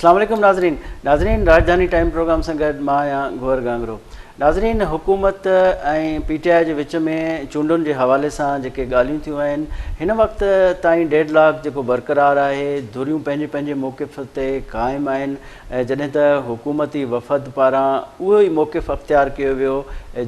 अस्सलाम वालेकुम नाज़रीन राजधानी टाइम प्रोग्राम से गॾु मां आहियां गौहर गांगरो। नाज़रीन, हुकूमत ऐं PTI जे विच में चूंडुनि जे हवाले सां जेके ॻाल्हियूं थियूं आहिनि हिन वक़्त ताईं डेडलॉक जेको बरक़रार आहे, धुरियूं पंहिंजे पंहिंजे मौक़िफ़ ते क़ाइमु आहिनि। जॾहिं त हुकूमती वफ़द पारां उहो ई मौक़िफ़ अख़्तियार कयो वियो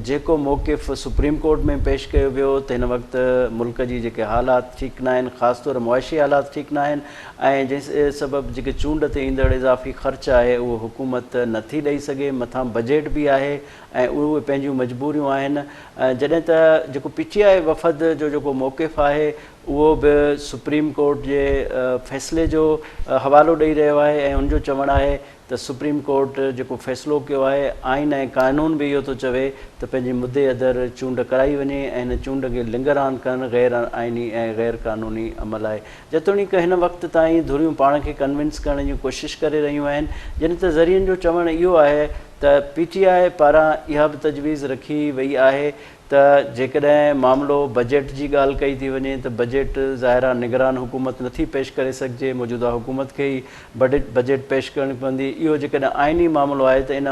जेको मौक़िफ़ सुप्रीम कोर्ट में पेश कयो वियो त हिन वक़्तु मुल्क जी जेके हालात ठीकु न आहिनि, ख़ासि तौर मुआशी हालात ठीकु न आहिनि ऐं जंहिं सबबु जेके चूंड ते ईंदड़ इज़ाफ़ी ख़र्च आहे उहो हुकूमत नथी ॾेई सघे, मथां बजट बि आहे ऐं उहे पंहिंजियूं मजबूरियूं आहिनि। जॾहिं त जेको PTI वफ़द जो जेको मौक़िफ़ आहे उहो बि सुप्रीम कोर्ट जे फ़ैसिले जो हवालो ॾेई रहियो आहे ऐं उनजो चवणु आहे त सुप्रीम कोर्ट जेको फ़ैसिलो कयो आहे, आइन ऐं क़ानून बि इहो थो चवे त पंहिंजे मुदे अदर चूंड कराई वञे ऐं हिन चूंड खे लिंगरान करणु गैर आइनी ऐं गैर क़ानूनी अमल आहे। जेतोणीकि हिन वक़्त ताईं धुरियूं पाण खे कन्विंस करण जी कोशिशि करे रहियूं आहिनि। जॾहिं त ज़रियनि जो चवणु इहो आहे त PTI पारां इहा बि तजवीज़ रखी वई आहे त जेकॾहिं मामिलो बजट जी ॻाल्हि कई थी वञे त बजट ज़ाहिर आहे निगरान हुकूमत नथी पेश करे सघिजे, मौजूदा हुकूमत खे ई बजट पेश करणी पवंदी। इहो जेकॾहिं आइनी मामिलो आहे त इन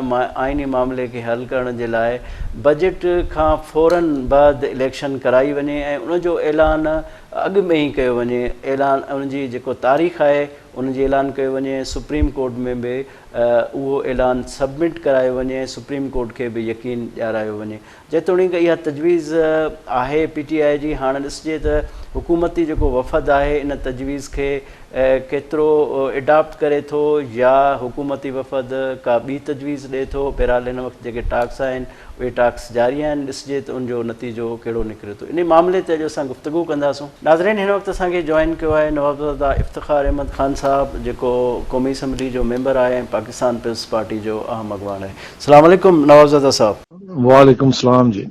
आइनी मामले खे हल करण जे लाइ बजट खां फ़ौरन बाद इलेक्शन कराई वञे ऐं उनजो ऐलान अॻु में ई कयो वञे। ऐलान उनजी जेको तारीख़ आहे उनजी ऐलान कयो वञे, सुप्रीम कोर्ट में बि उहो ऐलान सबमिट करायो वञे, सुप्रीम कोर्ट खे बि यकीन ॾियारायो वञे। जेतोणीकि इहा तजवीज़ आहे PTI जी। हाणे ॾिसिजे त हुकूमती जेको वफ़द आहे इन तजवीज़ खे केतिरो एडॉप्ट करे थो या हुकूमती वफ़द का ॿी तजवीज़ ॾिए थो। बहरहाल हिन वक़्तु जेके टाक्स आहिनि उहे टाक्स जारी आहिनि, ॾिसिजे त उनजो नतीजो कहिड़ो निकिरे थो। इन मामले ते अॼु असां गुफ़्तगू कंदासूं। नाज़रीन, हिन वक़्तु असांखे जॉइन कयो आहे नवाबज़ादा इफ़्तिख़ार अहमद ख़ान साहब जेको क़ौमी असम्बली जो मेंबर आहे ऐं पाकिस्तान पीपल्स पार्टी जो अहम अॻवान आहे। अस्सलाम वालेकुम नवाबज़ादा साहब। वालेकुम सलाम जी।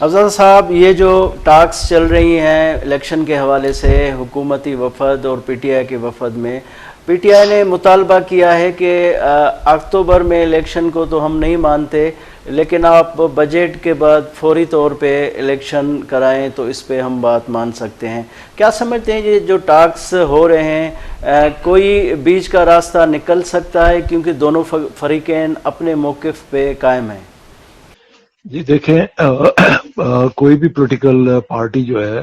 अफज़ल साहब, ये जो टास्क चल रही हैं इलेक्शन के हवाले से हुकूमती वफ़द और PTI के वफ़द में, PTI ने मुतालबा किया है कि अक्टूबर में इलेक्शन को तो हम नहीं मानते लेकिन आप बजट के बाद फौरी तौर पे इलेक्शन कराएं तो इस पे हम बात मान सकते हैं। क्या समझते हैं ये जो टास्क हो रहे हैं कोई बीच का रास्ता निकल सकता है क्योंकि दोनों फरीकैन अपने मौक़िफ़ पे कायम हैं? जी देखें, कोई भी पॉलिटिकल पार्टी जो है,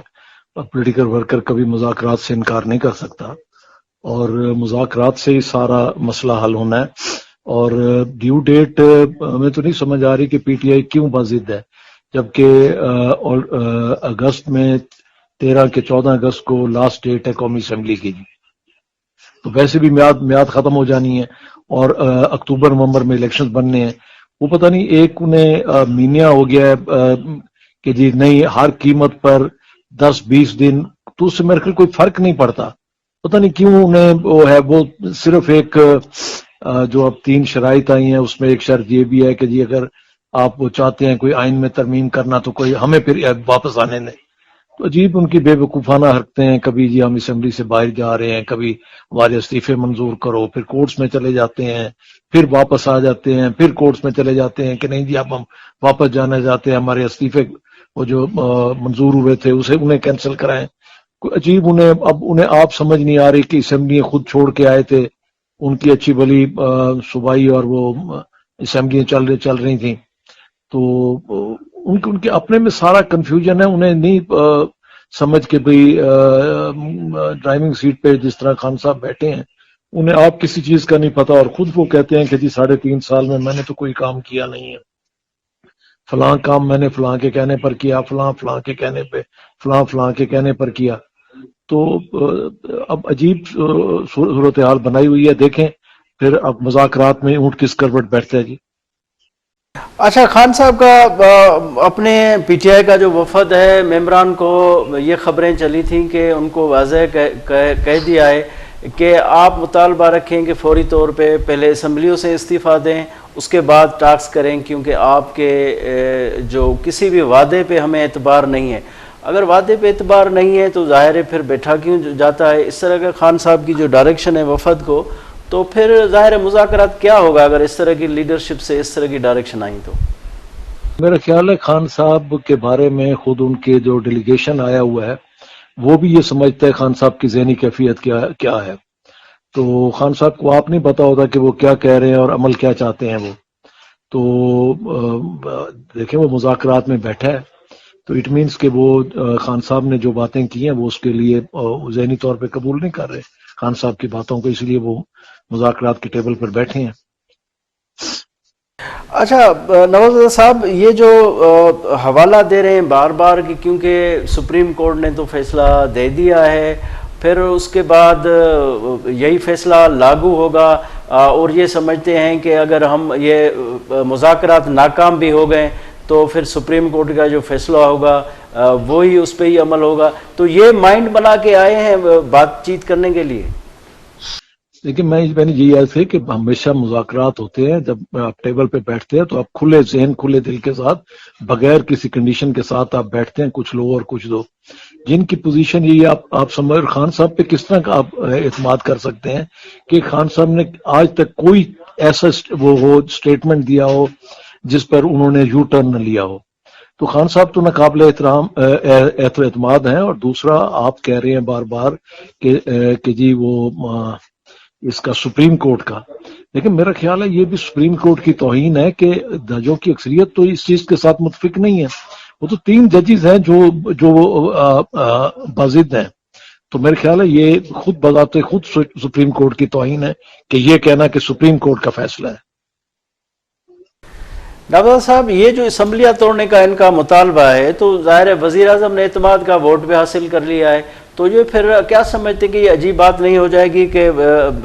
पॉलिटिकल वर्कर कभी मुज़ाकरात से इनकार नहीं कर सकता और मुज़ाकरात से ही सारा मसला हल होना है। और ड्यू डेट हमें तो नहीं समझ आ रही कि PTI क्यों बाजिद है, जबकि अगस्त में 13 के 14 अगस्त को लास्ट डेट है कौमी असम्बली की, तो वैसे भी म्याद खत्म हो जानी है और अक्टूबर नवंबर में इलेक्शन बनने हैं। वो पता नहीं एक उन्हें मीनिया हो गया है कि जी नहीं हर कीमत पर 10-20 दिन, तो उससे मेरे ख्याल कोई फर्क नहीं पड़ता। पता नहीं क्यों उन्हें वो है, वो सिर्फ एक जो अब 3 शराइत आई हैं उसमें एक शर्त ये भी है कि जी अगर आप वो चाहते हैं कोई आइन में तरमीम करना तो कोई हमें फिर वापस आने दें। तो अजीब उनकी बेवकूफ़ाना हरकतें हैं, कभी जी हम असम्बली से बाहर जा रहे हैं, कभी हमारे इस्तीफे मंजूर करो, फिर कोर्ट्स में चले जाते हैं, फिर वापस आ जाते हैं, फिर कोर्ट्स में चले जाते हैं कि नहीं जी अब हम वापस जाना चाहते हैं, हमारे इस्तीफे वो जो मंजूर हुए थे उसे उन्हें कैंसिल कराएं। अजीब उन्हें आप समझ नहीं आ रही कि असम्बली खुद छोड़ के आए थे, उनकी अच्छी भली सूबाई और वो असम्बलियां चल रही थी, तो उनके अपने में सारा कंफ्यूजन है। उन्हें नहीं समझ के भाई ड्राइविंग सीट पे जिस तरह खान साहब बैठे हैं उन्हें आप किसी चीज का नहीं पता और खुद वो कहते हैं कि जी 3.5 साल में मैंने तो कोई काम किया नहीं है, फलां काम मैंने फलां के कहने पर किया, फलां के कहने पे फलां के कहने पर किया। तो अब अजीब सूरत हाल बनाई हुई है। देखें फिर अब मुज़ाकरात में ऊंट किस करवट बैठता है जी। अच्छा, खान साहब का अपने PTI का जो वफद है मेंबरान को ये खबरें चली थी कि उनको वाज़ेह कह दिया है कि आप मुतालबा रखें कि फौरी तौर पे पहले असम्बलियों से इस्तीफ़ा दें, उसके बाद टास्क करें, क्योंकि आपके जो किसी भी वादे पे हमें एतबार नहीं है। अगर वादे पे एतबार नहीं है तो ज़ाहिर है फिर बैठा क्यों जाता है। इस तरह का खान साहब की जो डायरेक्शन है वफद को, तो फिर ज़ाहिर मुज़ाकरात क्या होगा अगर इस तरह की लीडरशिप से इस तरह की डायरेक्शन आई तो? मेरा ख्याल है खान साहब के बारे में खुद उनके जो डेलीगेशन आया हुआ है वो भी ये समझता है खान साहब की ज़हनी कैफियत क्या है। تو خان صاحب کو آپ نہیں پتا ہوتا کہ وہ کیا کہہ رہے ہیں اور عمل کیا چاہتے ہیں وہ. تو دیکھیں وہ مذاکرات میں بیٹھا ہے تو اٹ مینس کہ وہ خان صاحب نے جو باتیں کی ہیں وہ اس کے لیے ذہنی طور پہ قبول نہیں کر رہے خان صاحب کی باتوں کو، اس لیے وہ مذاکرات کے ٹیبل پر بیٹھے ہیں. اچھا نواز رضا صاحب، یہ جو حوالہ دے رہے ہیں بار بار کہ کیونکہ سپریم کورٹ نے تو فیصلہ دے دیا ہے، پھر اس کے بعد یہی فیصلہ لاگو ہوگا، اور یہ سمجھتے ہیں کہ اگر ہم یہ مذاکرات ناکام بھی ہو گئے تو پھر سپریم کورٹ کا جو فیصلہ ہوگا وہی اس پہ ہی عمل ہوگا، تو یہ مائنڈ بنا کے آئے ہیں بات چیت کرنے کے لیے. لیکن میں نے یہی عرض ہے کہ ہمیشہ مذاکرات ہوتے ہیں، جب آپ ٹیبل پہ بیٹھتے ہیں تو آپ کھلے ذہن کھلے دل کے ساتھ بغیر کسی کنڈیشن کے ساتھ آپ بیٹھتے ہیں، کچھ لو اور کچھ دو. جن کی پوزیشن یہی آپ سمجھ خان صاحب پہ کس طرح کا آپ اعتماد کر سکتے ہیں کہ خان صاحب نے آج تک کوئی ایسا وہ اسٹیٹمنٹ دیا ہو جس پر انہوں نے یو ٹرن نہ لیا ہو. تو خان صاحب تو ناقابل احترام اعتماد ہیں. اور دوسرا آپ کہہ رہے ہیں بار بار کہ جی وہ اس کا سپریم کورٹ کا، لیکن میرا خیال ہے یہ بھی سپریم کورٹ کی توہین ہے کہ ججوں کی اکثریت تو اس چیز کے ساتھ متفق نہیں ہے. وہ تو 3 ججز ہیں جو باضد ہیں. تو میرے خیال ہے یہ خود بذات خود سپریم کورٹ کی توہین ہے کہ یہ کہنا کہ سپریم کورٹ کا فیصلہ ہے. ڈاکٹر صاحب، یہ جو اسمبلیاں توڑنے کا ان کا مطالبہ ہے تو ظاہر ہے وزیر اعظم نے اعتماد کا ووٹ بھی حاصل کر لیا ہے، تو یہ پھر کیا سمجھتے کہ یہ عجیب بات نہیں ہو جائے گی کہ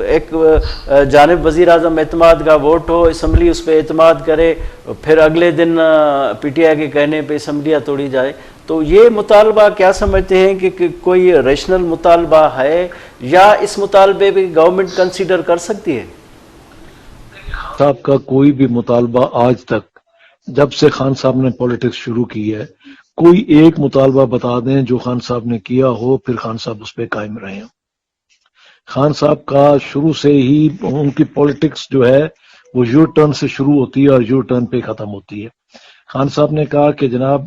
ایک جانب وزیر اعظم اعتماد کا ووٹ ہو، اسمبلی اس پہ اعتماد کرے، پھر اگلے دن پی ٹی آئی کے کہنے پہ اسمبلیاں توڑی جائے؟ تو یہ مطالبہ کیا سمجھتے ہیں کہ کوئی ریشنل مطالبہ ہے یا اس مطالبے پہ گورنمنٹ کنسیڈر کر سکتی ہے؟ صاحب کا کوئی بھی مطالبہ آج تک جب سے خان صاحب نے پولیٹکس شروع کی ہے، کوئی ایک مطالبہ بتا دیں جو خان صاحب نے کیا ہو پھر خان صاحب اس پہ قائم رہے ہیں. خان صاحب کا شروع سے ہی ان کی پولیٹکس جو ہے وہ یو ٹرن سے شروع ہوتی ہے اور یو ٹرن پہ ختم ہوتی ہے. خان صاحب نے کہا کہ جناب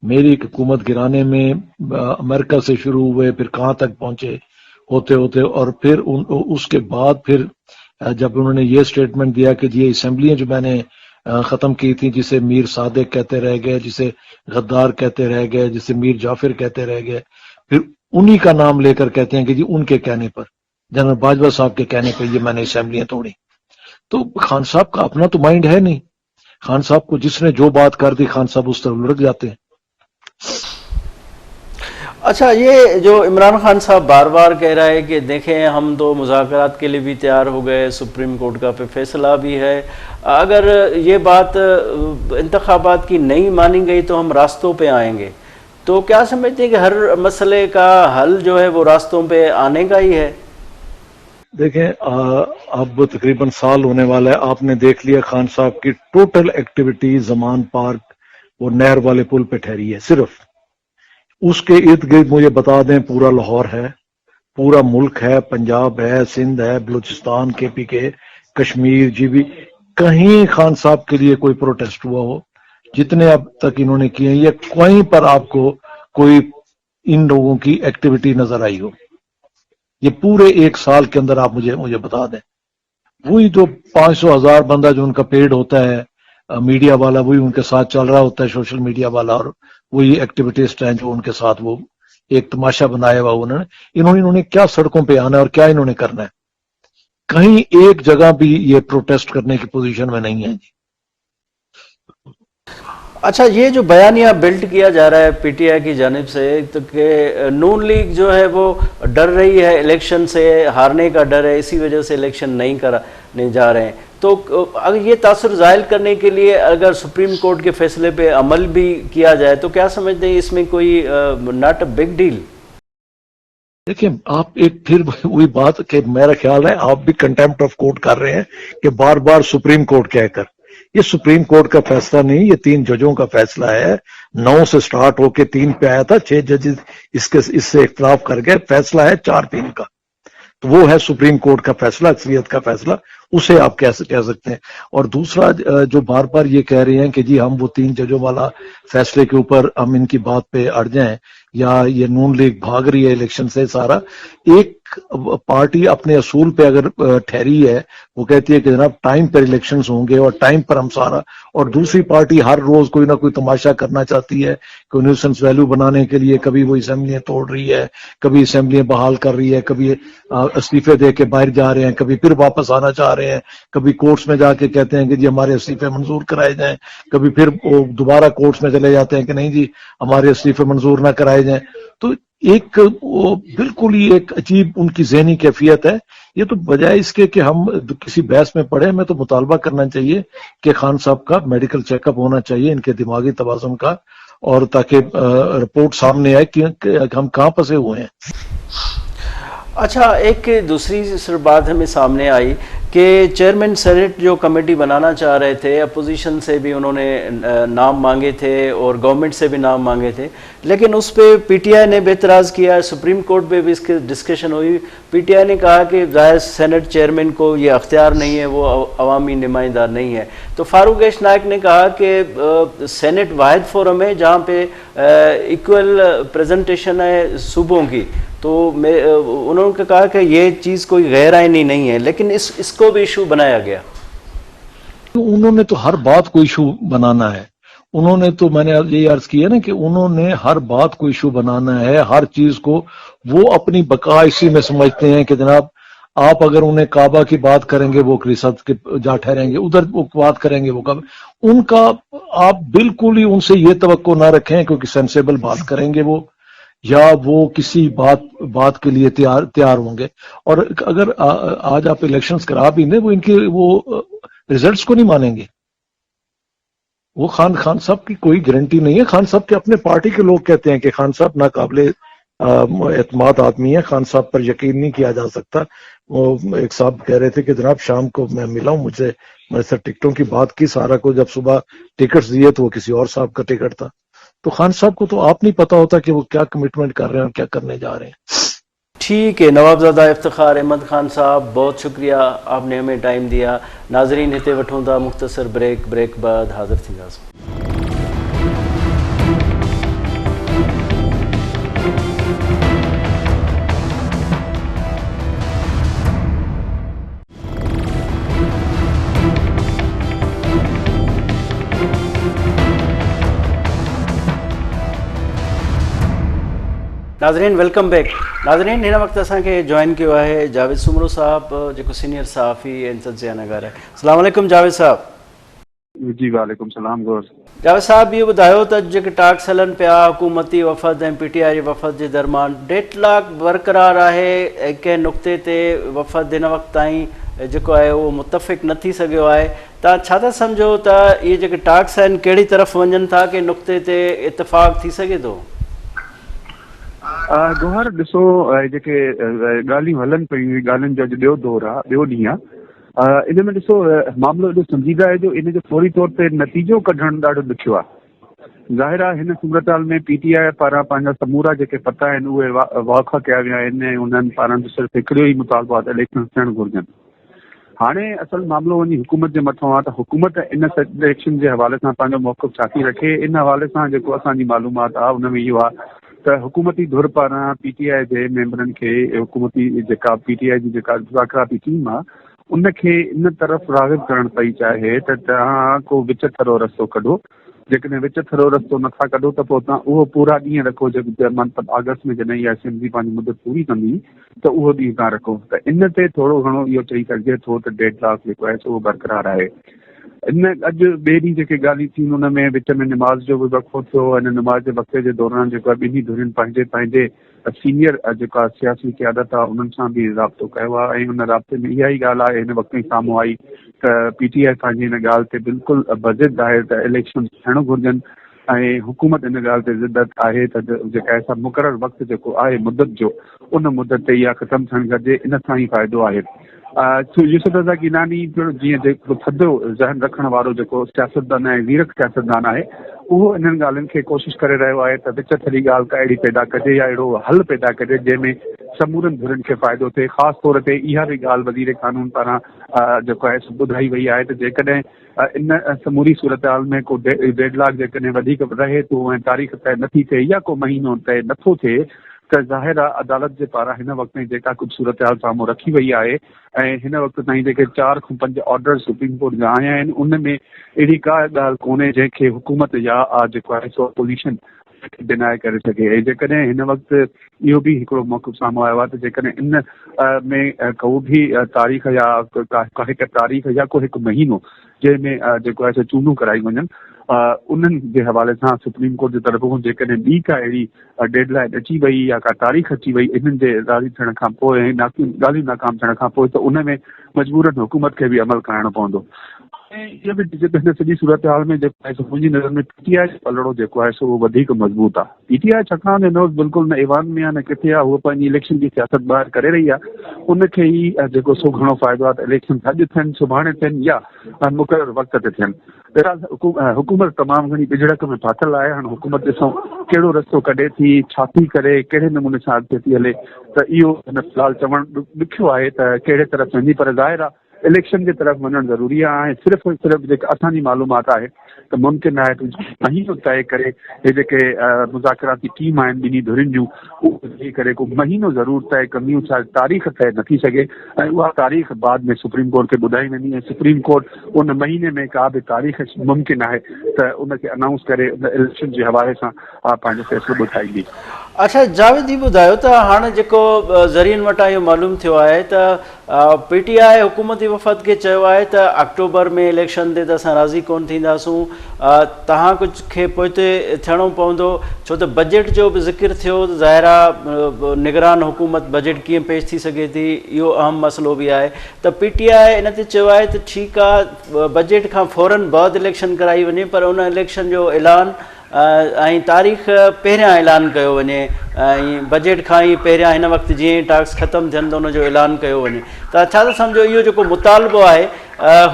میری حکومت گرانے میں امریکہ سے شروع ہوئے، پھر کہاں تک پہنچے ہوتے ہوتے، اور پھر اس کے بعد پھر جب انہوں نے یہ سٹیٹمنٹ دیا کہ یہ اسمبلیاں جو میں نے ختم کی تھی، جسے میر صادق کہتے رہ گئے، جسے غدار کہتے رہ گئے، جسے میر جعفر کہتے رہ گئے، پھر انہی کا نام لے کر کہتے ہیں کہ جی ان کے کہنے پر، جنرل باجوہ صاحب کے کہنے پر یہ میں نے اسمبلیاں توڑی. تو خان صاحب کا اپنا تو مائنڈ ہے نہیں. خان صاحب کو جس نے جو بات کر دی خان صاحب اس طرف لڑک جاتے ہیں. اچھا، یہ جو عمران خان صاحب بار بار کہہ رہا ہے کہ دیکھیں ہم تو مذاکرات کے لیے بھی تیار ہو گئے، سپریم کورٹ کا پہ فیصلہ بھی ہے، اگر یہ بات انتخابات کی نہیں مانی گئی تو ہم راستوں پہ آئیں گے، تو کیا سمجھتے ہیں کہ ہر مسئلے کا حل جو ہے وہ راستوں پہ آنے کا ہی ہے؟ دیکھیں اب تقریباً سال ہونے والا ہے، آپ نے دیکھ لیا خان صاحب کی ٹوٹل ایکٹیویٹی زمان پارک اور نہر والے پل پہ ٹھہری ہے. صرف اس کے ارد گرد مجھے بتا دیں پورا لاہور ہے، پورا ملک ہے، پنجاب ہے، سندھ ہے، بلوچستان، کے پی کے، کشمیر، جی بھی، کہیں خان صاحب کے لیے کوئی پروٹیسٹ ہوا ہو جتنے اب تک انہوں نے کیے ہیں، یا کہیں پر آپ کو کوئی ان لوگوں کی ایکٹیویٹی نظر آئی ہو؟ یہ پورے 1 سال کے اندر آپ مجھے بتا دیں. وہی جو 500,000 بندہ جو ان کا پیڈ ہوتا ہے میڈیا والا، وہی ان کے ساتھ چل رہا ہوتا ہے، سوشل میڈیا والا، اور وہی ایکٹیویٹیسٹ ہیں جو ان کے ساتھ وہ ایک تماشا بنایا ہوا انہوں نے کیا سڑکوں پہ آنا ہے اور کیا انہوں نے کرنا ہے؟ کہیں ایک جگہ بھی یہ پروٹیسٹ کرنے کی پوزیشن میں نہیں ہے. اچھا، یہ جو بیانیہ بلڈ کیا جا رہا ہے پی ٹی آئی کی جانب سے تو کہ نون لیگ جو ہے وہ ڈر رہی ہے، الیکشن سے ہارنے کا ڈر ہے، اسی وجہ سے الیکشن نہیں کرانے جا رہے ہیں، تو اگر یہ تاثر ظاہر کرنے کے لیے اگر سپریم کورٹ کے فیصلے پہ عمل بھی کیا جائے تو کیا سمجھتے ہیں اس میں کوئی ناٹ اے بگ ڈیل؟ دیکھیں آپ ایک پھر وہی بات کہ میرا خیال ہے آپ بھی کنٹیمپٹ آف کورٹ کر رہے ہیں کہ بار بار سپریم کورٹ کہہ کر. یہ سپریم کورٹ کا فیصلہ نہیں، یہ 3 ججوں کا فیصلہ ہے. 9 سے سٹارٹ ہو کے 3 پہ آیا تھا، 6 ججز اس سے اختلاف کر گئے، فیصلہ ہے 4-3 کا. تو وہ ہے سپریم کورٹ کا فیصلہ، اکثریت کا فیصلہ، اسے آپ کہہ سکتے ہیں. اور دوسرا جو بار بار یہ کہہ رہے ہیں کہ جی ہم وہ 3 ججوں والا فیصلے کے اوپر ہم ان کی بات پہ اڑ جائیں، یا یہ نون لیگ بھاگ رہی ہے الیکشن سے، سارا ایک ایک پارٹی اپنے اصول پہ اگر ٹھہری ہے, وہ کہتی ہے کہ جناب ٹائم پر الیکشنز ہوں گے اور ٹائم پر ہم سارا, اور دوسری پارٹی ہر روز کوئی نہ کوئی تماشا کرنا چاہتی ہے کہ نیوسنس ویلیو بنانے کے لیے کبھی وہ اسمبلیاں توڑ رہی ہے, کبھی اسمبلیاں بحال کر رہی ہے, کبھی استعفے دے کے باہر جا رہے ہیں, کبھی پھر واپس آنا چاہ رہے ہیں, کبھی کورٹس میں جا کے کہتے ہیں کہ جی ہمارے استعفے منظور کرائے جائیں, کبھی پھر وہ دوبارہ کورٹس میں چلے جاتے ہیں کہ نہیں جی ہمارے استعفے منظور نہ کرائے جائیں. تو ایک وہ بالکل ہی ایک عجیب ان کی ذہنی کیفیت ہے. یہ تو بجائے اس کے کہ ہم کسی بحث میں پڑھیں, ہمیں تو مطالبہ کرنا چاہیے کہ خان صاحب کا میڈیکل چیک اپ ہونا چاہیے, ان کے دماغی توازن کا, اور تاکہ رپورٹ سامنے آئے کہ ہم کہاں پھنسے ہوئے ہیں. اچھا, ایک دوسری بات ہمیں سامنے آئی کہ چیئرمین سینٹ جو کمیٹی بنانا چاہ رہے تھے, اپوزیشن سے بھی انہوں نے نام مانگے تھے اور گورنمنٹ سے بھی نام مانگے تھے, لیکن اس پہ پی ٹی آئی نے بے اعتراض کیا. سپریم کورٹ پہ بھی اس کی ڈسکشن ہوئی. پی ٹی آئی نے کہا کہ ظاہر سینٹ چیئرمین کو یہ اختیار نہیں ہے, وہ عوامی نمائندہ نہیں ہے. تو فاروق ایش نائک نے کہا کہ سینٹ واحد فورم ہے جہاں پہ ایکول پریزنٹیشن ہے صوبوں کی. تو انہوں نے کہا کہ یہ چیز کوئی غیر آئینی نہیں ہے, لیکن اس کو بھی ایشو بنایا گیا. انہوں نے تو ہر بات کو ایشو بنانا ہے. انہوں نے تو, میں نے یہی عرض کیا نا کہ انہوں نے ہر بات کو ایشو بنانا ہے, ہر چیز کو. وہ اپنی بقا اسی میں سمجھتے ہیں کہ جناب آپ اگر انہیں کعبہ کی بات کریں گے وہ کلیسا کے جا ٹھہریں گے, ادھر وہ بات کریں گے وہ کعبہ. ان کا آپ بالکل ہی ان سے یہ توقع نہ رکھیں کیونکہ سینسیبل بات کریں گے وہ, یا وہ کسی بات کے لیے تیار ہوں گے. اور اگر آج آپ الیکشنز کرا بھی نہیں, وہ ان کے وہ ریزلٹس کو نہیں مانیں گے. وہ خان صاحب کی کوئی گارنٹی نہیں ہے. خان صاحب کے اپنے پارٹی کے لوگ کہتے ہیں کہ خان صاحب ناقابل اعتماد آدمی ہے, خان صاحب پر یقین نہیں کیا جا سکتا. وہ ایک صاحب کہہ رہے تھے کہ جناب شام کو میں ملا ہوں, میں سے ٹکٹوں کی بات کی, سارا کو جب صبح ٹکٹس دیے تو وہ کسی اور صاحب کا ٹکٹ تھا. تو خان صاحب کو تو آپ نہیں پتا ہوتا کہ وہ کیا کمٹمنٹ کر رہے ہیں اور کیا کرنے جا رہے ہیں. ٹھیک ہے, نوابزادہ افتخار احمد خان صاحب بہت شکریہ, آپ نے ہمیں ٹائم دیا. ناظرین ہتے وٹھوں دا مختصر بریک بعد حاضر تھی گا. ناظرین ویلکم بیک. ناظرین ہن وقت اساں کے جوائن کیو ہے جاوید سمرو صاحب جو سینئر صحافی انسد نگر ہے. السلام علیکم جاوید صاحب. جی وعلیکم السلام. گور جاوید صاحب یہ بتاؤ تو جو ٹاکس ہلن پیا حکومتی وفد پی ٹی آئی وفد کے درمیان ڈیڈ لاک برقرار ہے کہ نقطے تے وفد ہن وقت تائیں جو ہے وہ متفق نہ تھی سگھیو ہے. تا چھا تا سمجھو تا یہ جو ٹاکس ہیں کہڑی طرف ونجن تھا کہ نقطے تے اتفاق تھی سگھے تو؟ گوہر ॾिसो जेके ॻाल्हियूं हलनि पियूं, ॻाल्हियुनि जो अॼु ॿियो दौरु आहे, ॿियो ॾींहुं आहे. इन में ॾिसो मामिलो एॾो संजीदा आहे जो इन जो फौरी तौर ते नतीजो कढणु ॾाढो ॾुखियो आहे. ज़ाहिर आहे हिन सूरताल में पी टी आई पारां पंहिंजा समूरा जेके पता आहिनि उहे वाक़ कया विया आहिनि ऐं उन्हनि पारां सिर्फ़ु हिकिड़ो ई मुतालबो आहे त इलेक्शन थियणु घुरिजनि. हाणे असल मामिलो वञी हुकूमत जे मथां आहे त हुकूमत इन इलेक्शन जे हवाले सां पंहिंजो मौक़िफ़ छा थी रखे. इन हवाले सां जेको असांजी मालूमात आहे उन में इहो आहे त हुकूमती धुर पारां पी टी आई जे मेंबरनि खे हुकूमती जेका पी टी आई जी जेका मुज़ाकराती टीम आहे उनखे इन तरफ़ राग़िब करणु पई चाहे त तव्हां को विच थरो रस्तो कढो. जेकॾहिं विच थरो रस्तो नथा कढो त पोइ तव्हां उहो पूरा ॾींहं रखो जेको मतिलबु अगस्त में जॾहिं इहा असेंबली पंहिंजी मुदत पूरी कंदी त उहो ॾींहुं तव्हां रखो. त इन ते थोरो घणो इहो चई सघिजे थो त डेड लॉक जेको आहे उहो बरक़रार आहे. इन अॼु ॿिए ॾींहुं जेके ॻाल्हियूं थियूं उन में विच में निमाज़ जो बि वक़्फ़ो थियो. हिन निमाज़ जे वक़्ते जे दौरान जेको आहे ॿिन्ही धुरियुनि पंहिंजे सीनियर जेका सियासी क़यादत आहे उन्हनि सां बि राब्तो कयो आहे ऐं उन राब्ते में इहा ई ॻाल्हि आहे हिन वक़्त ई साम्हूं आई त पी टी आई पंहिंजी हिन ॻाल्हि ते बिल्कुलु बज़िद आहे त इलेक्शन थियणु घुरिजनि ऐं हुकूमत इन ॻाल्हि ते ज़िदत आहे त जेका आहे मुक़ररु वक़्तु जेको आहे मुदत जो उन मुदत ते इहा ख़तमु थियणु घुरिजे. इन सां ई फ़ाइदो आहे. यूसुफ रज़ा गिलानी जीअं जेको थधो ज़हन रखण वारो जेको सियासतदान आहे, वीरक सियासतदान आहे, उहो इन्हनि ॻाल्हियुनि खे कोशिशि करे रहियो आहे त विच थरी ॻाल्हि का अहिड़ी पैदा कजे या अहिड़ो हल पैदा कजे जंहिंमें समूरनि धुरियुनि खे फ़ाइदो थिए. ख़ासि तौर ते इहा बि ॻाल्हि वज़ीर क़ानून पारां जेको आहे ॿुधाई वई आहे त जेकॾहिं इन समूरी सूरत में को डेड लॉक जेकॾहिं वधीक रहे थो ऐं तारीख़ तय नथी थिए या को महीनो तय नथो थिए त ज़ाहिर आहे अदालत जे पारां हिन वक़्त में जेका कुझु सूरत हाल साम्हूं रखी वई आहे ऐं हिन वक़्त ताईं जेके 4 खां 5 ऑर्डर सुप्रीम कोर्ट जा आया आहिनि उन में अहिड़ी का ॻाल्हि कोन्हे जंहिंखे हुकूमत या जेको आहे सो अपोजिशन डिनाए करे सघे। ऐं जेकॾहिं हिन वक़्तु इहो बि हिकिड़ो मौक़िफ़ साम्हूं आयो आहे त जेकॾहिं इन में को बि तारीख़ या का हिकु तारीख़ या को हिकु महीनो जंहिंमें जेको आहे सो चूंडूं कराई वञनि उन्हनि जे हवाले सां सुप्रीम कोर्ट जे तरफ़ां जेकॾहिं ॿी का अहिड़ी डेडलाइन अची वई या का तारीख़ अची वई इन्हनि जे राज़ी थियण खां पोइ ऐं ॻाल्हियूं नाकाम थियण खां पोइ त उन में मजबूरन हुकूमत खे बि अमल कराइणो पवंदो। ऐं इहा बि हिन सॼी सूरत हाल में जेको आहे सो मुंहिंजी नज़र में पीटीआई जो पलड़ो जेको आहे सो उहो वधीक मज़बूत आहे। पीटीआई छाकाणि न बिल्कुलु न ईवान में आहे न किथे आहे, उहा पंहिंजी इलेक्शन जी सियासत ॿाहिरि करे रही आहे। उनखे ई जेको सो घणो फ़ाइदो आहे त इलेक्शन अॼु थियनि सुभाणे थियनि या मुक़रर वक़्त ते थियनि। बहरहाल हुकूमत तमामु घणी बिजड़क में फाथल आहे। हाणे हुकूमत ॾिसूं कहिड़ो रस्तो कढे थी, छा थी करे, कहिड़े नमूने सां अॻिते थी हले, त इहो हिन फ़िलहाल चवणु ॾुखियो आहे त कहिड़े तरफ़ वञी। पर ज़ाहिर आहे इलेक्शन जे तरफ़ वञणु ज़रूरी आहे। ऐं सिर्फ़ु जेका असांजी मालूमात आहे त मुमकिन आहे त महीनो तय करे हे जेके मुज़ाकराती टीम आहिनि ॿिन्ही धुरियुनि जूं उहे वेही करे को महीनो ज़रूरु तय कंदियूं। छा तारीख़ तय न थी सघे ऐं उहा तारीख़ बाद में सुप्रीम कोर्ट खे ॿुधाई वेंदी ऐं सुप्रीम कोर्ट उन महीने में का बि तारीख़ मुमकिन आहे त उनखे अनाउंस करे उन इलेक्शन जे हवाले सां पंहिंजो फ़ैसिलो ॿुधाईंदी। अच्छा जावेद ही ॿुधायो त हाणे जेको ज़रियनि वटां इहो मालूम थियो आहे त पीटीआई हुकूमती वफ़द खे चयो आहे त अक्टूबर में इलेक्शन ते त असां राज़ी कोन थींदासूं, तव्हां कुझु खे पोइते थियणो पवंदो, छो त बजट जो बि ज़िक्र थियो त ज़ाहिर आहे निगरान हुकूमत बजट कीअं पेश थी सघे थी इहो अहम मसइलो बि आहे। त पीटीआई इन ते चयो आहे त ठीकु आहे बजट खां फ़ौरन बाद इलेक्शन कराई वञे, पर उन इलेक्शन जो ऐलान ऐं तारीख़ पहिरियां ऐलान कयो वञे ऐं बजट खां ई पहिरियां हिन वक़्तु जीअं टास्क ख़तमु थियनि त उनजो ऐलान कयो वञे। त छा त सम्झो इहो जेको मुतालबो आहे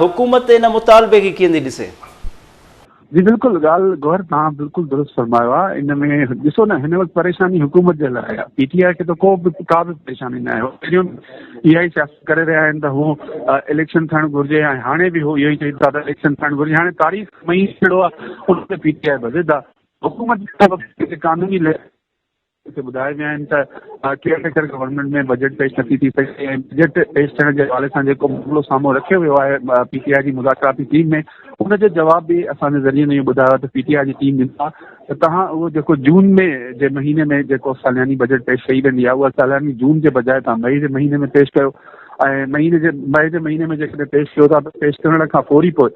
हुकूमत इन मुतालबे खे कीअं थी ॾिसे? जी बिल्कुलु ॻाल्हि गौर तव्हां बिल्कुलु दुरुस्त फरमायो आहे। इन में ॾिसो न हिन वक़्तु परेशानी हुकूमत जे लाइ आहे। पीटीआई खे त का बि परेशानी न आहे। पहिरियों इहा ई सियासत करे रहिया आहिनि त हू इलेक्शन थियणु घुरिजे ऐं हाणे बि हू इहो ई चई था त इलेक्शन थियणु घुरिजे। हाणे तारीख़ मई कहिड़ो आहे उन ते पीटीआई वधे था। हुकूमत कानूनी ॿुधाए विया आहिनि त केयर गवर्नमेंट में बजट पेश नथी थी सघे ऐं बजट पेश थियण जे हवाले सां जेको मामिलो साम्हूं रखियो वियो आहे पीटीआई जी मुज़ाकराती टीम में उनजो जवाब बि असांजे ज़रिए में इहो ॿुधायो आहे त पीटीआई जी टीम ॾिनो त तव्हां उहो जेको जून में जे महीने में जेको सालियानी बजट पेश कई वेंदी आहे उहा सालियानी जून जे बजाए तव्हां मई जे महीने में पेश कयो ऐं मई जे महीने में जेकॾहिं पेश कयो था त पेश करण खां फौरी पोइ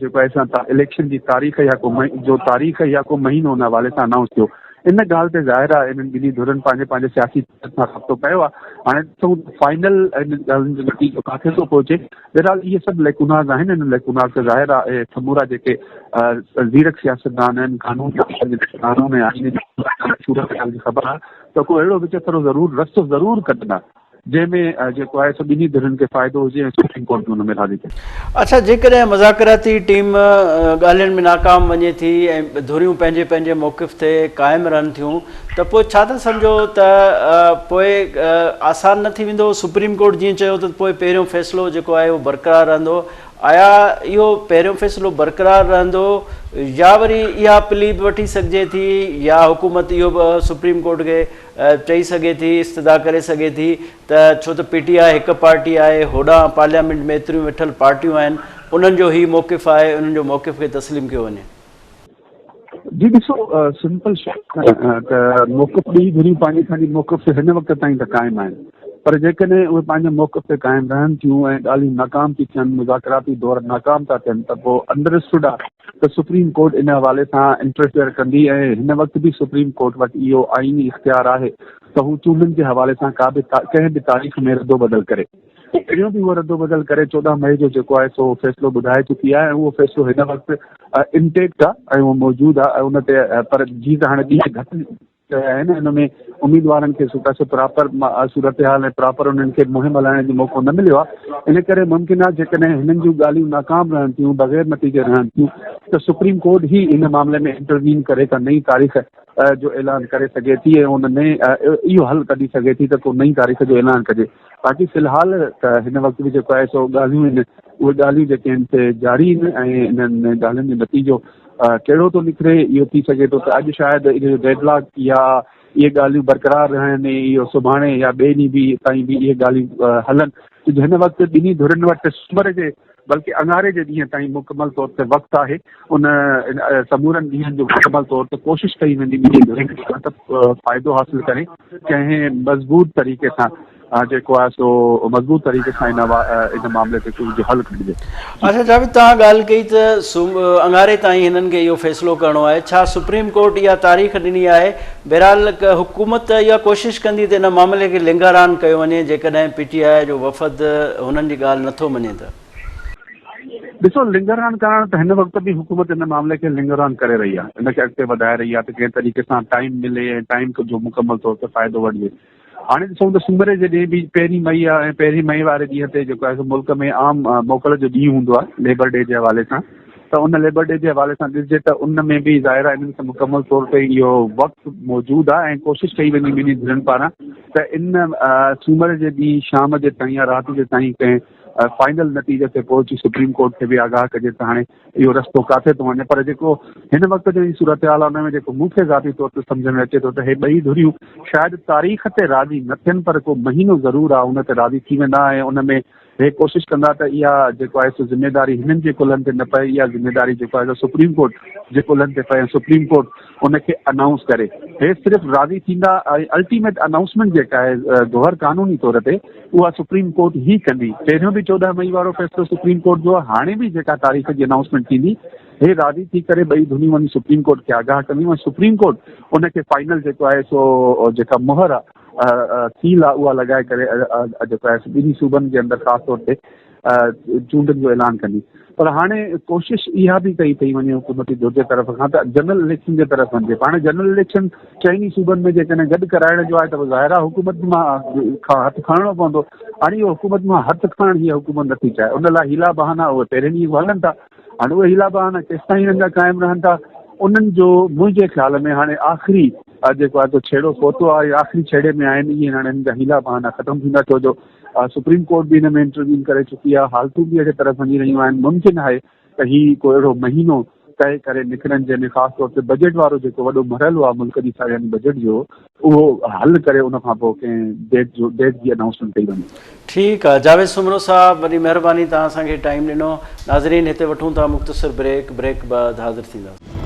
जेको आहे असां इलेक्शन जी तारीख़ या को तारीख़ या को महीनो उन हवाले सां अनाउंस थियो। इन ॻाल्हि ते ज़ाहिर आहे इन्हनि ॿिन्ही धुरनि पंहिंजे सियासी सां राब्तो कयो आहे। हाणे ॾिसूं फाइनल इन ॻाल्हियुनि जो नतीजो काथे थो पहुचे। बहरहाल इहे सभु लेकुनाज़ आहिनि। इन लेकुनाज़ ते ज़ाहिर आहे समूरा जेके ज़ीरक सियासतदान आहिनि कानून ऐं आईन सूरत हाल जी ख़बर आहे त को अहिड़ो विचथरो रस्तो ज़रूरु कढंदा जंहिंमें जेको आहे सो ॿिन्ही धुरनि खे फ़ाइदो हुजे ऐं सुप्रीम कोर्ट में हुन में राज़ी थिए। अच्छा जेकॾहिं मुज़ाकराती टीम ॻाल्हियुनि में नाकाम वञे थी ऐं धुरियूं पंहिंजे पंहिंजे मौक़िफ़ ते क़ाइमु रहनि थियूं त पोइ छा था सम्झो त पोइ आसान न थी वेंदो? सुप्रीम कोर्ट जीअं चयो त पोइ पहिरियों फ़ैसिलो जेको आहे उहो बरक़रार रहंदो। आया इहो पहिरियों फ़ैसिलो बरक़रार रहंदो या वरी इहा प्ली बि वठी सघिजे थी या हुकूमत इहो बि सुप्रीम कोर्ट खे चई सघे थी इस्तदा करे सघे थी त छो त पीटीआई हिकु पार्टी आहे, होॾां पार्लियामेंट में एतिरियूं वेठल पार्टियूं आहिनि, उन्हनि जो ई मौक़िफ़ आहे, उन्हनि जो मौक़िफ़ खे तस्लीम कयो वञे। जी ॾिसो सिंपल त मौक़िफ़ ॿई धुरियूं पंहिंजी मौक़िफ़ हिन वक़्त ताईं त क़ाइमु आहिनि, पर जेकॾहिं उहे पंहिंजे मौक़िफ़ ते क़ाइमु रहनि थियूं ऐं ॻाल्हियूं नाकाम थी थियनि, मुज़ाकराती दौर नाकाम था थियनि त पोइ अंडरस्टूड आहे त सुप्रीम कोर्ट इन हवाले सां इंटरफेयर कंदी ऐं हिन वक़्तु बि सुप्रीम कोर्ट वटि इहो आईनी इख़्तियार आहे त हू चूंडनि जे हवाले सां का बि कंहिं बि तारीख़ में रदो बदल करे। पहिरियों बि उहो रदो बदल करे 14 मई जो जेको आहे सो फ़ैसिलो ॿुधाए चुकी आहे ऐं उहो फ़ैसिलो हिन वक़्तु इंटेक्ट आहे ऐं उहो मौजूदु आहे ऐं उन ते पर जीअं त हाणे ॾींहं घटि चया आहिनि हिन में उम्मीदवारनि खे प्रॉपर सूरत हाल ऐं प्रॉपर उन्हनि खे मुहिम हलाइण जो मौक़ो न मिलियो आहे। इन करे मुमकिन आहे जेकॾहिं हिननि जूं ॻाल्हियूं नाकाम रहनि थियूं, बग़ैर नतीजे रहनि थियूं त सुप्रीम कोर्ट ई इन मामले में इंटरवीन करे का नई तारीख़ जो ऐलान करे सघे थी ऐं उन में इहो हल कढी सघे थी त को नई तारीख़ जो ऐलान कजे। बाक़ी फ़िलहाल त हिन वक़्तु बि जेको आहे सो ॻाल्हियूं आहिनि उहे ॻाल्हियूं जेके आहिनि से जारी आहिनि ऐं इन्हनि ॻाल्हियुनि जो नतीजो कहिड़ो थो निकिरे इहो थी सघे थो त अॼु शायदि इहो डेडलॉक या इहे ॻाल्हियूं बरक़रार रहनि, इहो सुभाणे या ॿिए ॾींहुं बि ताईं बि इहे ॻाल्हियूं हलनि। हिन वक़्तु ॿिन्ही धुरनि वटि सूमर जे बल्कि अङारे जे ॾींहं ताईं मुकमल तौर ते वक़्तु आहे। उन समूरनि ॾींहंनि जो मुकमल तौर ते कोशिशि कई वेंदी ॿिन्ही धुरनि त फ़ाइदो हासिलु करे कंहिं मज़बूत तरीक़े सां जेको आहे सो मज़बूत तरीक़े सां इन मामले ते कुझु हल कढिजे। अच्छा जावेद, तव्हां ॻाल्हि कई त अङारे ताईं हिननि खे इहो फ़ैसिलो करिणो आहे, छा सुप्रीम कोर्ट इहा तारीख़ ॾिनी आहे? बहरहाल हुकूमत इहा कोशिशि कंदी त इन मामले खे लिंगारान कयो वञे जेकॾहिं PTI जो वफ़द हुननि जी ॻाल्हि नथो मञे त? ॾिसो, लिंगरान करणु त हिन वक़्तु बि हुकूमत हिन मामले खे लिंगरान करे रही आहे, हिनखे अॻिते वधाए रही आहे त कंहिं तरीक़े सां टाइम मिले ऐं टाइम जो मुकमल तौर ते फ़ाइदो वठिजे। हाणे ॾिसूं त सूमर जे ॾींहुं बि 1 मई आहे ऐं 1 मई वारे ॾींहं ते जेको आहे मुल्क में आम मोकल जो ॾींहुं हूंदो आहे लेबर डे जे हवाले सां। त उन लेबर डे जे हवाले सां ॾिसजे त उन में बि ज़ाहिर आहे इन्हनि खे मुकमल तौर ते इहो वक़्तु मौजूदु आहे ऐं कोशिशि कई वेंदी ॿिन्ही धिरनि पारां त इन सूमर जे ॾींहुं शाम जे ताईं या राति जे ताईं कंहिं फाइनल नतीजे ते पहुची सुप्रीम कोर्ट खे बि आगाह कजे त हाणे इहो रस्तो किथे थो वञे। पर जेको हिन वक़्त जो सूरत हाल आहे हुन में जेको मूंखे ज़ाती तौर ते सम्झ में अचे थो त हे ॿई धुरियूं शायदि तारीख़ ते राज़ी न थियनि, पर को महीनो ज़रूरु आहे उन ते राज़ी थी वेंदा ऐं उन में हे कोशिशि कंदा त इहा जेको आहे सो ज़िम्मेदारी हिननि जे कुलनि ते न पए, इहा ज़िम्मेदारी जेको आहे सुप्रीम कोर्ट जे कुलनि ते पए, सुप्रीम कोर्ट उनखे अनाउंस करे। हे सिर्फ़ु राज़ी थींदा, अल्टीमेट अनाउंसमेंट जेका आहे दोहर कानूनी तौर ते उहा सुप्रीम कोर्ट ई कंदी। पहिरियों बि 14 मई वारो फ़ैसिलो सुप्रीम कोर्ट जो, हाणे बि जेका तारीख़ जी अनाउंसमेंट थींदी हे राज़ी थी करे ॿई धुनियूं वञी सुप्रीम कोर्ट खे आगाह कंदियूं ऐं सुप्रीम कोर्ट उनखे फाइनल जेको आहे सो जेका मुहर आहे सील आहे उहा लॻाए करे जेको आहे ॿिन्ही सूबनि जे अंदरि ख़ासि तौर ते चूंडनि जो ऐलान कंदी। पर हाणे कोशिशि इहा बि कई पई वञे हुकूमती धुर जे तरफ़ खां त जनरल इलेक्शन जे तरफ़ वञिजे। हाणे जनरल इलेक्शन चइनी सूबनि में जेकॾहिं गॾु कराइण जो आहे त ज़ाहिर आहे हुकूमत मां हथु खणणो पवंदो। हाणे इहो हुकूमत मां हथु खणणु हीअ हुकूमत नथी चाहे, उन लाइ हीला बहाना उहे पहिरें ॾींहुं हलनि था। हाणे उहे हीला बहाना केसिताईं हिननि जा क़ाइमु रहनि था, उन्हनि जो मुंहिंजे ख़्याल में हाणे आख़िरी जेको आहे तो छेड़ो पहुतो आहे, आख़िरी छेड़े में आहिनि। इहे हाणे हिननि जा हीला बहाना ख़तमु थींदा, छो जो सुप्रीम कोर्ट बि हिन में इंटरव्यून करे चुकी आहे, हालतूं बि अहिड़े तरफ़ वञी रहियूं आहिनि। मुमकिन आहे त हीउ को अहिड़ो महीनो तइ करे निकिरनि जंहिंमें ख़ासि तौर ते बजट वारो जेको वॾो मरहलो आहे मुल्क जी यानी बजट जो, उहो हल करे उन खां पोइ कंहिं डेट जी अनाउंसमेंट कई वञे। ठीकु आहे जावेद सुमरो साहब, वॾी महिरबानी, तव्हां असांखे टाइम ॾिनो। नाज़रीन, हिते वठूं था मुख़्तसिर ब्रेक बाद हाज़िर थींदासीं।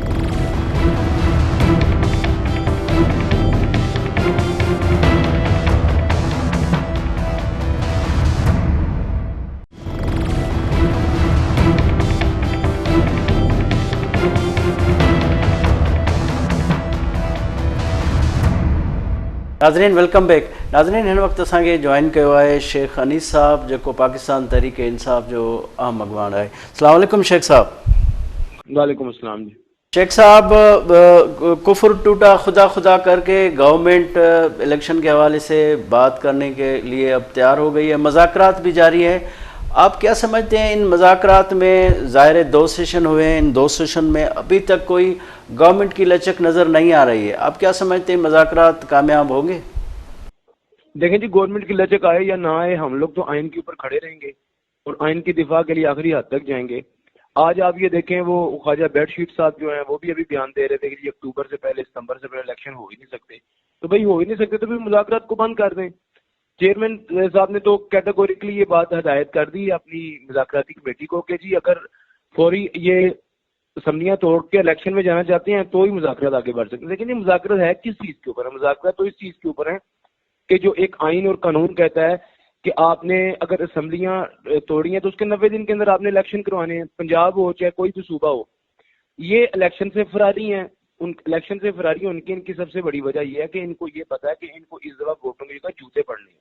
नाज़रीन वेलकम बैक। नाज़रीन, हिन वक़्तु असांखे जॉइन कयो आहे शेख अनीस साहब, जेको पाकिस्तान तहरीक इंसाफ़ जो अहम अॻवान आहे। अस्सलाम वालेकुम शेख साहब। वालेकुम अस्सलाम जी। शेख साहब, कुफ्र टूटा खुदा खुदा करके गवर्नमेंट इलेक्शन के हवाले से बात करने के लिए अब तैयार हो गई है, मज़ाकरात भी जारी है। आप क्या समझते हैं इन मज़ाकरात में? ज़ाहिर 2 सेशन हुए हैं, इन 2 सेशन में अभी तक कोई गवर्नमेंट की लचक नज़र नहीं आ रही है। आप क्या समझते हैं, मज़ाकरात कामयाब होंगे? देखें जी, गवर्नमेंट की लचक आए या ना आए, हम लोग तो आइन के ऊपर खड़े रहेंगे और आइन की दिफा के लिए आखिरी हद तक जाएंगे। आज आप ये देखें, वो ख्वाजा बेडशीट साहब जो हैं वो भी अभी बयान दे रहे थे कि अक्टूबर से पहले, सितंबर से पहले इलेक्शन हो ही नहीं सकते। तो भाई हो ही नहीं सकते तो फिर मुज़ाकरात को बंद कर दें। चेयरमैन साहब ने तो कैटेगोरिकली ये बात हदायत कर दी अपनी मुज़ाकराती कमेटी को कि जी अगर फौरी ये असम्बलियाँ तोड़ के इलेक्शन में जाना चाहते हैं तो ही मुज़ाकरात आगे बढ़ सकते हैं। लेकिन ये मुज़ाकरात है किस चीज़ के ऊपर है? मुज़ाकरात तो इस चीज़ के ऊपर है कि जो एक आइन और कानून कहता है कि आपने अगर असम्बलियाँ तोड़ी हैं तो उसके 90 दिन के अंदर आपने इलेक्शन करवाने हैं, पंजाब हो चाहे कोई भी सूबा हो। ये इलेक्शन से फरारी हैं, उन इलेक्शन से फरारी उनकी इनकी सबसे बड़ी वजह यह है कि इनको ये पता है कि इनको इस दफा वोटों की जगह जूते पड़ने हैं।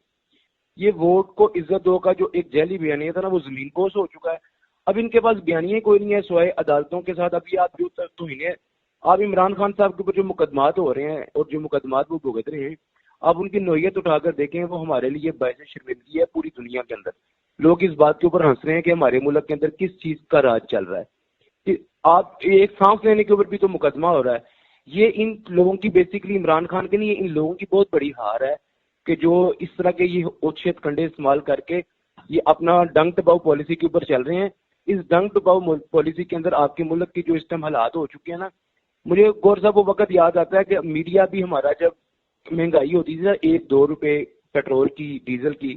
ये वोट को इज्जत दो का जो एक जैली बयानिया था ना, वो जमीन पोस हो चुका है। अब इनके पास बयानिया कोई नहीं है सिवाय अदालतों के साथ। अभी आप जो तो इन्हें आप इमरान खान साहब के ऊपर जो मुकदमात हो रहे हैं और जो मुकदमात वो भुगत रहे हैं, आप उनकी नोयत उठाकर देखें, वो हमारे लिए बायस शर्मिंदगी है। पूरी दुनिया के अंदर लोग इस बात के ऊपर हंस रहे हैं कि हमारे मुल्क के अंदर किस चीज़ का राज चल रहा है। कि आप एक सांस लेने के ऊपर भी तो मुकदमा हो रहा है। ये इन लोगों की बेसिकली इमरान खान के नहीं, इन लोगों की बहुत बड़ी हार है कि जो इस तरह के ये ओछेत कंडे इस्तेमाल करके ये अपना डंक दबाव पॉलिसी के ऊपर चल रहे हैं। इस डंक दबाव पॉलिसी के अंदर आपके मुल्क की जो इस टाइम हालात हो चुके हैं ना, मुझे गौर साहब वो वक्त याद आता है कि मीडिया भी हमारा जब مہنگائی ہوتی تھی 1-2 روپے پیٹرول کی ڈیزل کی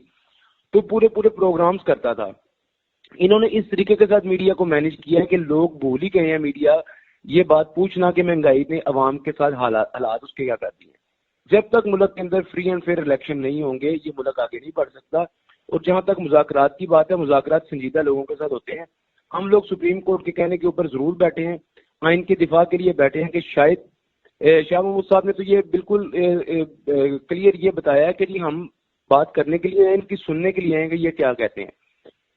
تو پورے پروگرامز کرتا تھا. انہوں نے اس طریقے کے ساتھ میڈیا کو مینیج کیا ہے کہ لوگ بھول ہی گئے ہیں میڈیا یہ بات پوچھنا کہ مہنگائی نے عوام کے ساتھ حالات اس کے کیا کر دیے ہیں. جب تک ملک کے اندر فری اینڈ فیئر الیکشن نہیں ہوں گے یہ ملک آگے نہیں بڑھ سکتا. اور جہاں تک مذاکرات کی بات ہے مذاکرات سنجیدہ لوگوں کے ساتھ ہوتے ہیں. ہم لوگ سپریم کورٹ کے کہنے کے اوپر ضرور بیٹھے ہیں, آئین کے دفاع کے لیے بیٹھے ہیں کہ شاید شاہ محمود صاحب نے تو یہ بالکل کلیئر یہ بتایا ہے کہ جی ہم بات کرنے کے لیے ان کی سننے کے لیے آئیں گے یہ کیا کہتے ہیں.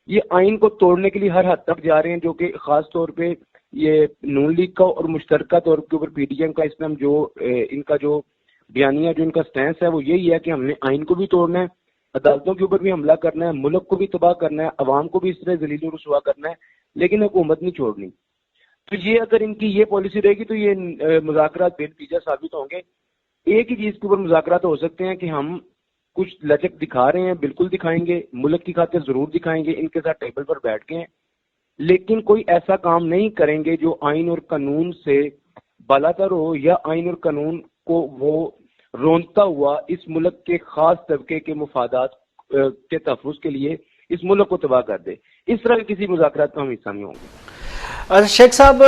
یہ آئین کو توڑنے کے لیے ہر حد تک جا رہے ہیں جو کہ خاص طور پہ یہ نون لیگ کا اور مشترکہ طور کے اوپر پی ڈی ایم کا اس میں جو ان کا جو بیانیہ جو ان کا سٹینس ہے وہ یہی ہے کہ ہم نے آئین کو بھی توڑنا ہے, عدالتوں کے اوپر بھی حملہ کرنا ہے, ملک کو بھی تباہ کرنا ہے, عوام کو بھی اس طرح ذلیل و رسوا کرنا ہے, لیکن حکومت نہیں چھوڑنی. تو یہ اگر ان کی یہ پالیسی رہے گی تو یہ مذاکرات بے نتیجہ ثابت ہوں گے. ایک ہی چیز کے اوپر مذاکرات ہو سکتے ہیں کہ ہم کچھ لچک دکھا رہے ہیں, بالکل دکھائیں گے, ملک کی خاطر ضرور دکھائیں گے, ان کے ساتھ ٹیبل پر بیٹھ کے ہیں, لیکن کوئی ایسا کام نہیں کریں گے جو آئین اور قانون سے بالاتر ہو یا آئین اور قانون کو وہ رونتا ہوا اس ملک کے خاص طبقے کے مفادات کے تحفظ کے لیے اس ملک کو تباہ کر دے. اس طرح کے کسی مذاکرات کا ہم حصہ نہیں ہوں گے. شیخ صاحب,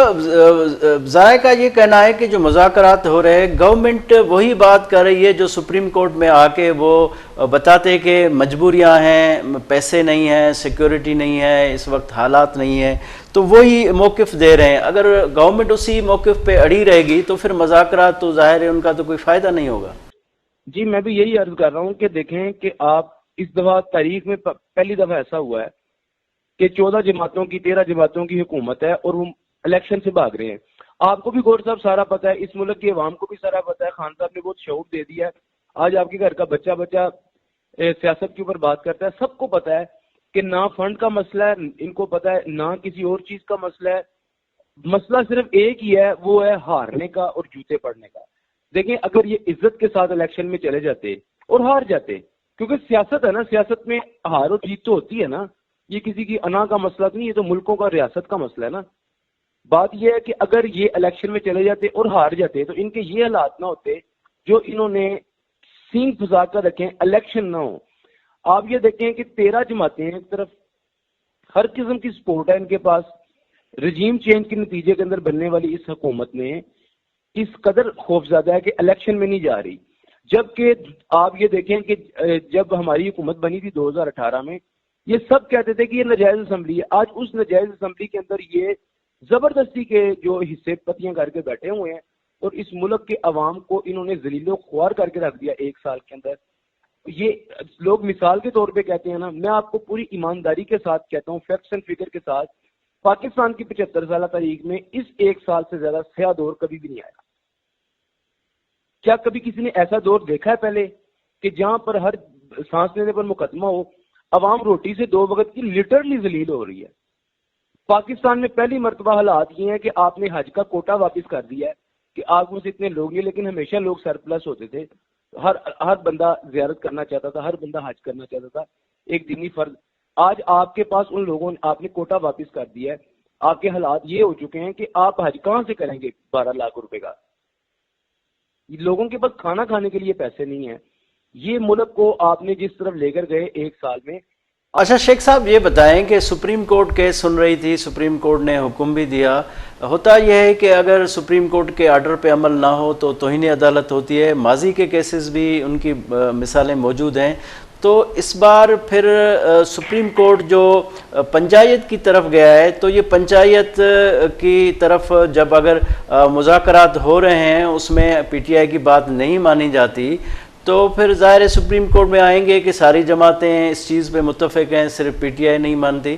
ذرائع کا یہ کہنا ہے کہ جو مذاکرات ہو رہے ہیں گورنمنٹ وہی بات کر رہی ہے جو سپریم کورٹ میں آ کے وہ بتاتے کہ مجبوریاں ہیں, پیسے نہیں ہیں, سیکیورٹی نہیں ہے, اس وقت حالات نہیں ہیں, تو وہی موقف دے رہے ہیں. اگر گورنمنٹ اسی موقف پہ اڑی رہے گی تو پھر مذاکرات تو ظاہر ہے ان کا تو کوئی فائدہ نہیں ہوگا. جی میں بھی یہی عرض کر رہا ہوں کہ دیکھیں کہ آپ اس دفعہ تاریخ میں پہلی دفعہ ایسا ہوا ہے کہ 14 جماعتوں کی 13 جماعتوں کی حکومت ہے اور وہ الیکشن سے بھاگ رہے ہیں. آپ کو بھی گور صاحب سارا پتہ ہے, اس ملک کی عوام کو بھی سارا پتہ ہے, خان صاحب نے بہت شعور دے دیا ہے. آج آپ کے گھر کا بچہ سیاست کے اوپر بات کرتا ہے. سب کو پتہ ہے کہ نہ فنڈ کا مسئلہ ہے, ان کو پتہ ہے نہ کسی اور چیز کا مسئلہ ہے. مسئلہ صرف ایک ہی ہے, وہ ہے ہارنے کا اور جوتے پڑنے کا. دیکھیں اگر یہ عزت کے ساتھ الیکشن میں چلے جاتے اور ہار جاتے, کیونکہ سیاست ہے نا, سیاست میں ہار و جیت تو ہوتی ہے نا, یہ کسی کی انا کا مسئلہ تو نہیں, یہ تو ملکوں کا ریاست کا مسئلہ ہے نا. بات یہ ہے کہ اگر یہ الیکشن میں چلے جاتے اور ہار جاتے تو ان کے یہ حالات نہ ہوتے جو انہوں نے سینگ پھنسا کر رکھیں, الیکشن نہ ہو. آپ یہ دیکھیں کہ 13 جماعتیں ہیں, ایک طرف ہر قسم کی سپورٹ ہے ان کے پاس. رجیم چینج کے نتیجے کے اندر بننے والی اس حکومت میں اس قدر خوفزدہ ہے کہ الیکشن میں نہیں جا رہی. جبکہ آپ یہ دیکھیں کہ جب ہماری حکومت بنی تھی 2018 میں یہ سب کہتے تھے کہ یہ ناجائز اسمبلی ہے. آج اس ناجائز اسمبلی کے اندر یہ زبردستی کے جو حصے پتیاں کر کے بیٹھے ہوئے ہیں اور اس ملک کے عوام کو انہوں نے ذلیل و خوار کر کے رکھ دیا ایک سال کے اندر. یہ لوگ مثال کے طور پہ کہتے ہیں نا, میں آپ کو پوری ایمانداری کے ساتھ کہتا ہوں, فیکٹس اینڈ فگر کے ساتھ, پاکستان کی 75 سالہ تاریخ میں اس ایک سال سے زیادہ سیاہ دور کبھی بھی نہیں آیا. کیا کبھی کسی نے ایسا دور دیکھا ہے پہلے کہ جہاں پر ہر سانس لینے پر مقدمہ ہو, عوام روٹی سے 2 وقت کی لٹرلی ذلیل ہو رہی ہے. پاکستان میں پہلی مرتبہ حالات یہ ہیں کہ آپ نے حج کا کوٹا واپس کر دیا ہے کہ آپ میں سے اتنے لوگ نہیں, لیکن ہمیشہ لوگ سرپلس ہوتے تھے. ہر بندہ زیارت کرنا چاہتا تھا, ہر بندہ حج کرنا چاہتا تھا, ایک دینی فرض. آج آپ کے پاس ان لوگوں نے, آپ نے کوٹا واپس کر دیا ہے. آپ کے حالات یہ ہو چکے ہیں کہ آپ حج کہاں سے کریں گے 12 لاکھ روپے کا. لوگوں کے پاس کھانا کھانے کے لیے پیسے نہیں ہیں. یہ ملک کو آپ نے جس طرف لے کر گئے ایک سال میں. اچھا شیخ صاحب یہ بتائیں کہ سپریم کورٹ کیس سن رہی تھی, سپریم کورٹ نے حکم بھی دیا. ہوتا یہ ہے کہ اگر سپریم کورٹ کے آرڈر پہ عمل نہ ہو تو توہین عدالت ہوتی ہے. ماضی کے کیسز بھی ان کی مثالیں موجود ہیں. تو اس بار پھر سپریم کورٹ جو پنچایت کی طرف گیا ہے, تو یہ پنچایت کی طرف جب اگر مذاکرات ہو رہے ہیں اس میں پی ٹی آئی کی بات نہیں مانی جاتی تو پھر ظاہر سپریم کورٹ میں آئیں گے کہ ساری جماعتیں اس چیز پہ متفق ہیں, صرف پی ٹی آئی نہیں مانتی,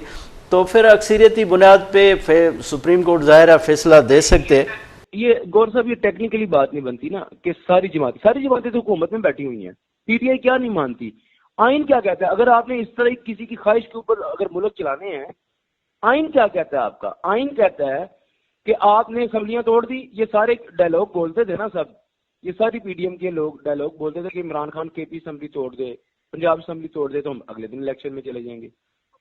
تو پھر اکثریتی بنیاد پہ سپریم کورٹ ظاہر فیصلہ دے سکتے. یہ گور صاحب یہ ٹیکنیکلی بات نہیں بنتی نا کہ ساری جماعتیں تو حکومت میں بیٹھی ہوئی ہیں. پی ٹی آئی کیا نہیں مانتی, آئین کیا کہتا ہے؟ اگر آپ نے اس طرح کسی کی خواہش کے اوپر اگر ملک چلانے ہیں, آئین کیا کہتا ہے آپ کا؟ آئین کہتا ہے کہ آپ نے اسمبلیاں توڑ دی. یہ سارے ڈائلاگ بولتے تھے نا سب, یہ ساری پی ڈی ایم کے لوگ ڈائلاگ بولتے تھے کہ عمران خان کے پی اسمبلی توڑ دے, پنجاب اسمبلی توڑ دے تو ہم اگلے دن الیکشن میں چلے جائیں گے.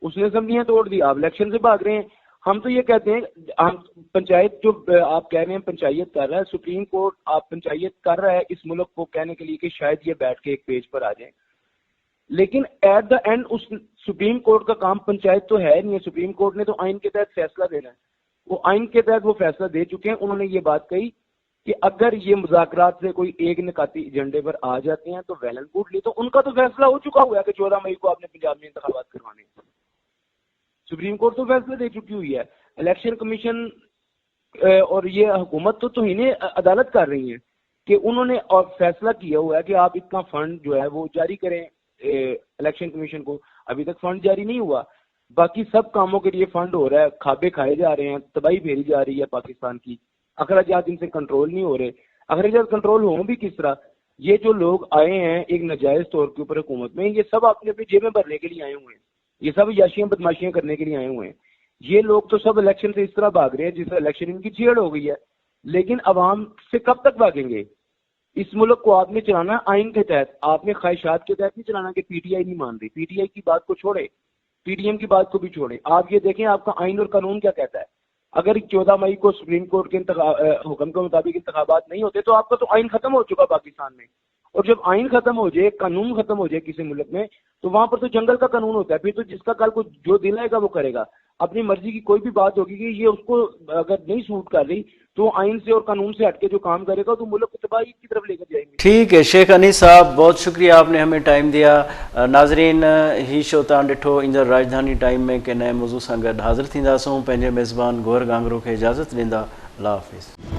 اس نے اسمبلیاں توڑ دی, آپ الیکشن سے بھاگ رہے ہیں. ہم تو یہ کہتے ہیں ہم پنچایت جو آپ کہہ رہے ہیں پنچایت کر رہا ہے، سپریم کورٹ آپ پنچایت کر رہا ہے اس ملک کو کہنے کے لیے کہ شاید یہ بیٹھ کے ایک پیج پر آ جائیں، لیکن ایٹ دا اینڈ اس سپریم کورٹ کا کام پنچایت تو ہے نہیں ہے. سپریم کورٹ نے تو آئین کے تحت فیصلہ دینا ہے، وہ آئین کے تحت وہ فیصلہ دے چکے ہیں. انہوں نے یہ بات کہی کہ اگر یہ مذاکرات سے کوئی ایک نکاتی ایجنڈے پر آ جاتے ہیں تو ویل اینڈ گڈ، تو ان کا تو فیصلہ ہو چکا ہوا ہے کہ 14 مئی کو آپ نے پنجاب میں انتخابات کروانے ہیں. سپریم کورٹ تو فیصلہ دے چکی ہوئی ہے. الیکشن کمیشن اور یہ حکومت تو توہین عدالت کر رہی ہیں کہ انہوں نے اور فیصلہ کیا ہوا ہے کہ آپ اتنا فنڈ جو ہے وہ جاری کریں الیکشن کمیشن کو. ابھی تک فنڈ جاری نہیں ہوا، باقی سب کاموں کے لیے فنڈ ہو رہا ہے، کھابے کھائے جا رہے ہیں، تباہی پھیری جا رہی ہے پاکستان کی. اخراجات ان سے کنٹرول نہیں ہو رہے. اخراجات کنٹرول ہوں بھی کس طرح؟ یہ جو لوگ آئے ہیں ایک ناجائز طور کے اوپر حکومت میں، یہ سب اپنی اپنی جیبیں بھرنے کے لیے آئے ہوئے ہیں، یہ سب یاشیاں بدماشیاں کرنے کے لیے آئے ہوئے ہیں. یہ لوگ تو سب الیکشن سے اس طرح بھاگ رہے ہیں جس طرح الیکشن ان کی چھیڑ ہو گئی ہے. لیکن عوام سے کب تک بھاگیں گے؟ اس ملک کو آپ نے چلانا آئین کے تحت، آپ نے خواہشات کے تحت نہیں چلانا کہ پی ٹی آئی نہیں مان رہی. پی ٹی آئی کی بات کو چھوڑے، پی ڈی ایم کی بات کو بھی چھوڑے. آپ یہ دیکھیں آپ کا آئین اور قانون کیا کہتا ہے. اگر 14 مئی کو سپریم کورٹ کے حکم کے مطابق انتخابات نہیں ہوتے تو آپ کا تو آئین ختم ہو چکا پاکستان میں. اور جب آئین ختم ہو جائے، قانون ختم ہو جائے کسی ملک میں، تو وہاں پر تو جنگل کا قانون ہوتا ہے. پھر تو جس کا کل کو جو دل آئے گا وہ کرے گا. اپنی مرضی کی کوئی بھی بات ہوگی کہ یہ اس کو اگر نہیں سوٹ کر رہی تو آئین سے اور قانون سے ہٹ کے جو کام کرے گا تو ملک کو تباہی کی طرف لے کر جائیں گے. ٹھیک ہے شیخ انیس صاحب، بہت شکریہ آپ نے ہمیں ٹائم دیا. ناظرین ہی شو تاں ڈٹھو اندر راجدھانی ٹائم میں کہ نئے موضوع سے گڈ حاضر تھینداسوں. پنجے میزبان گوہر گانگرو کے اجازت ڈیندا. اللہ حافظ.